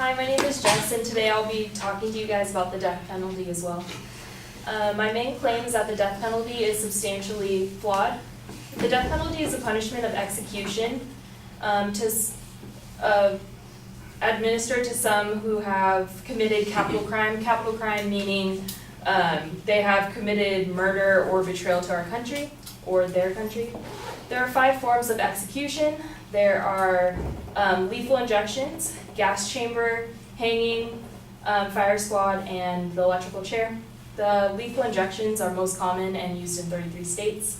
Hi, my name is Jess, and today I'll be talking to you guys about the death penalty as well. My main claim is that the death penalty is substantially flawed. The death penalty is a punishment of execution administered to some who have committed capital crime meaning they have committed murder or betrayal to our country or their country. There are 5 forms of execution. There are lethal injections, gas chamber, hanging, fire squad, and the electrical chair. The lethal injections are most common and used in 33 states.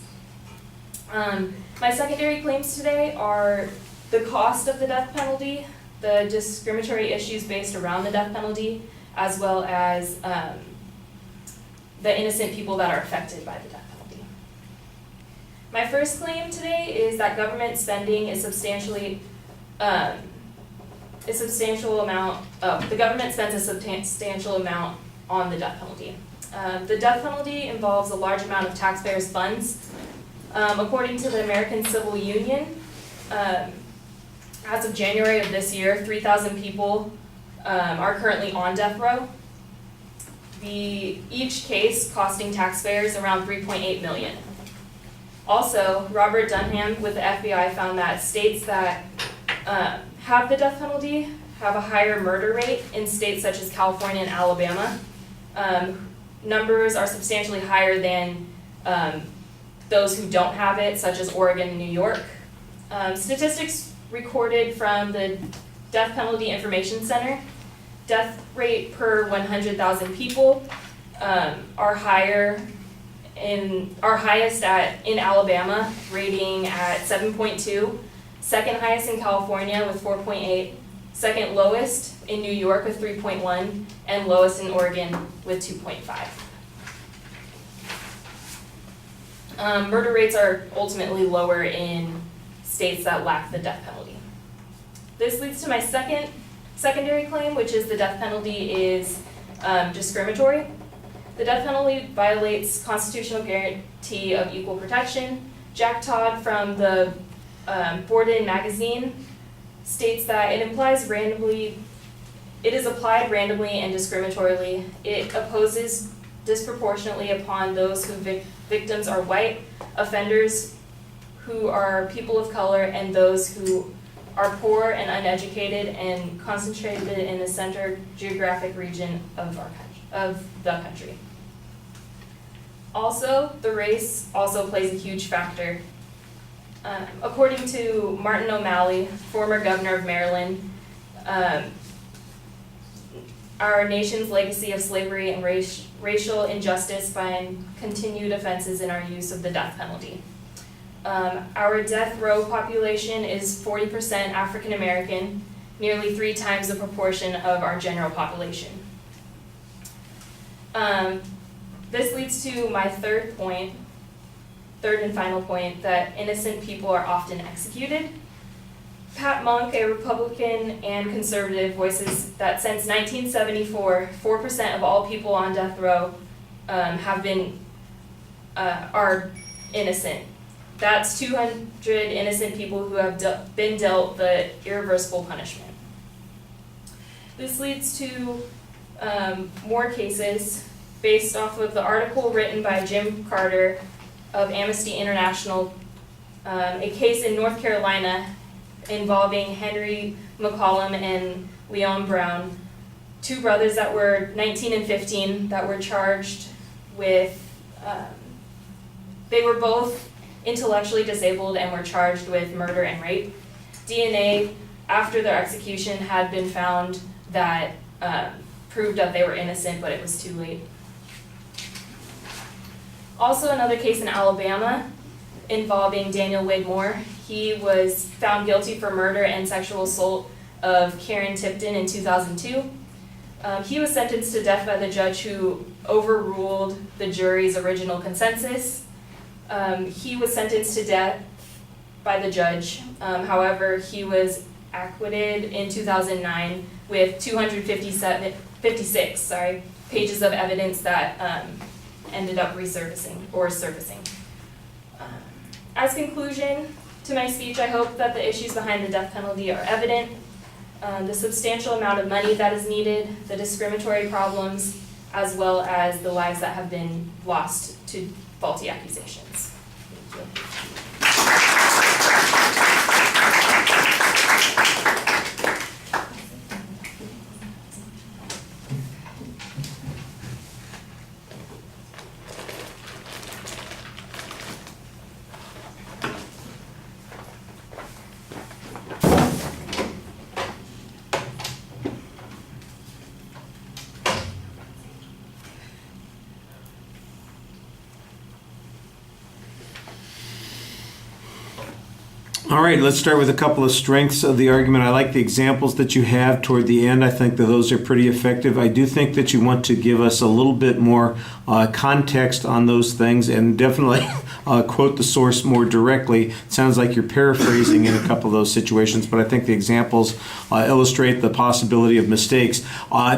My secondary claims today are the cost of the death penalty, the discriminatory issues based around the death penalty, as well as the innocent people that are affected by the death penalty. My first claim today is that government spending is the government spends a substantial amount on the death penalty. The death penalty involves a large amount of taxpayers' funds. According to the American Civil Union, as of January of this year, 3,000 people are currently on death row. Each case costing taxpayers around $3.8 million. Also, Robert Dunham with the FBI found that states that have the death penalty have a higher murder rate in states such as California and Alabama. Numbers are substantially higher than those who don't have it, such as Oregon and New York. Statistics recorded from the Death Penalty Information Center, death rate per 100,000 people are highest in Alabama, rating at 7.2, second highest in California with 4.8, second lowest in New York with 3.1, and lowest in Oregon with 2.5. Murder rates are ultimately lower in states that lack the death penalty. This leads to my secondary claim, which is the death penalty is discriminatory. The death penalty violates constitutional guarantee of equal protection. Jack Todd from the Borden magazine states that it is applied randomly and discriminatorily. It opposes disproportionately upon those whose victims are white, offenders who are people of color, and those who are poor and uneducated and concentrated in a center geographic region of the country. Also, the race also plays a huge factor. According to Martin O'Malley, former governor of Maryland, our nation's legacy of slavery and racial injustice find continued offenses in our use of the death penalty. Our death row population is 40% African American, nearly 3 times the proportion of our general population. This leads to my third and final point, that innocent people are often executed. Pat Monk, a Republican and conservative, voices that since 1974, 4% of all people on death row are innocent. That's 200 innocent people who have been dealt the irreversible punishment. This leads to more cases based off of the article written by Jim Carter of Amnesty International, a case in North Carolina involving Henry McCollum and Leon Brown, 2 brothers that were 19 and 15 that were charged with, they were both intellectually disabled and were charged with murder and rape. DNA after their execution had been found that proved that they were innocent, but it was too late. Also, another case in Alabama involving Daniel Wigmore. He was found guilty for murder and sexual assault of Karen Tipton in 2002. He was sentenced to death by the judge who overruled the jury's original consensus. He was sentenced to death by the judge. However, he was acquitted in 2009 with 256 pages of evidence that ended up surfacing. As conclusion to my speech, I hope that the issues behind the death penalty are evident. the substantial amount of money that is needed, the discriminatory problems, as well as the lives that have been lost to faulty accusations. Thank you. All right, let's start with a couple of strengths of the argument. I like the examples that you have toward the end. I think that those are pretty effective. I do think that you want to give us a little bit more context on those things and definitely quote the source more directly. It sounds like you're paraphrasing in a couple of those situations, but I think the examples illustrate the possibility of mistakes.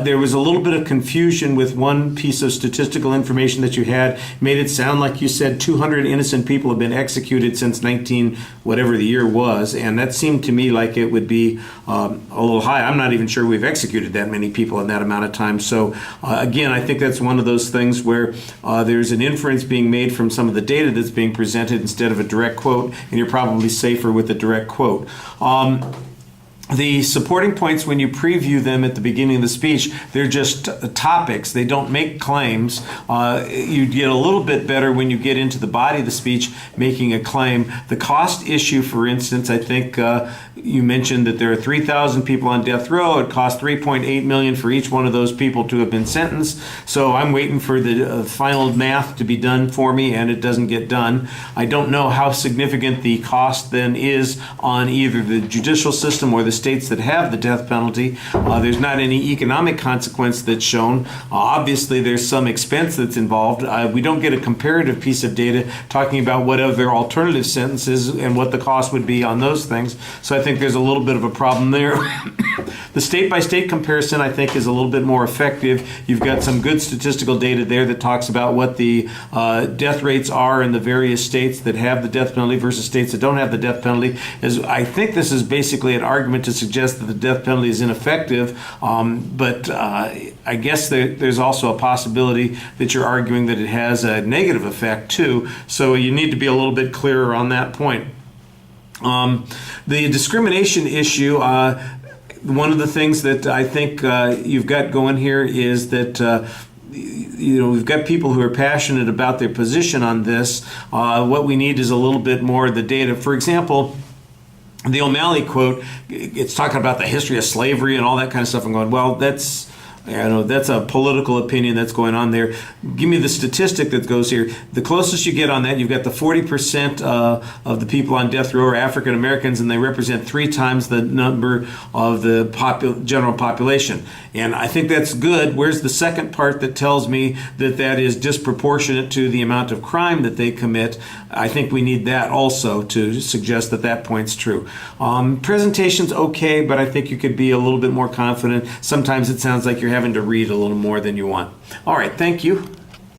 There was a little bit of confusion with one piece of statistical information that you had. Made it sound like you said 200 innocent people have been executed since 19, whatever the year was, and that seemed to me like it would be a little high. I'm not even sure we've executed that many people in that amount of time. So again, I think that's one of those things where there's an inference being made from some of the data that's being presented instead of a direct quote, and you're probably safer with a direct quote. The supporting points, when you preview them at the beginning of the speech, they're just topics. They don't make claims. You get a little bit better when you get into the body of the speech making a claim. The cost issue, for instance, I think you mentioned that there are 3,000 people on death row. It costs $3.8 million for each one of those people to have been sentenced. So I'm waiting for the final math to be done for me, and it doesn't get done. I don't know how significant the cost then is on either the judicial system or the states that have the death penalty. There's not any economic consequence that's shown. Obviously, there's some expense that's involved. We don't get a comparative piece of data talking about what other alternative sentences and what the cost would be on those things. So I think there's a little bit of a problem there. The state-by-state comparison, I think, is a little bit more effective. You've got some good statistical data there that talks about what the death rates are in the various states that have the death penalty versus states that don't have the death penalty. I think this is basically an argument to suggest that the death penalty is ineffective, but I guess there's also a possibility that you're arguing that it has a negative effect too, so you need to be a little bit clearer on that point. The discrimination issue, one of the things that I think you've got going here is that we've got people who are passionate about their position on this. What we need is a little bit more of the data. For example, the O'Malley quote, it's talking about the history of slavery and all that kind of stuff. I'm going, well, that's a political opinion that's going on there. Give me the statistic that goes here. The closest you get on that, you've got the 40% of the people on death row are African Americans, and they represent 3 times the number of the general population. And I think that's good. Where's the second part that tells me that that is disproportionate to the amount of crime that they commit? I think we need that also to suggest that that point's true. Presentation's okay, but I think you could be a little bit more confident. Sometimes it sounds like you're having to read a little more than you want. All right, thank you.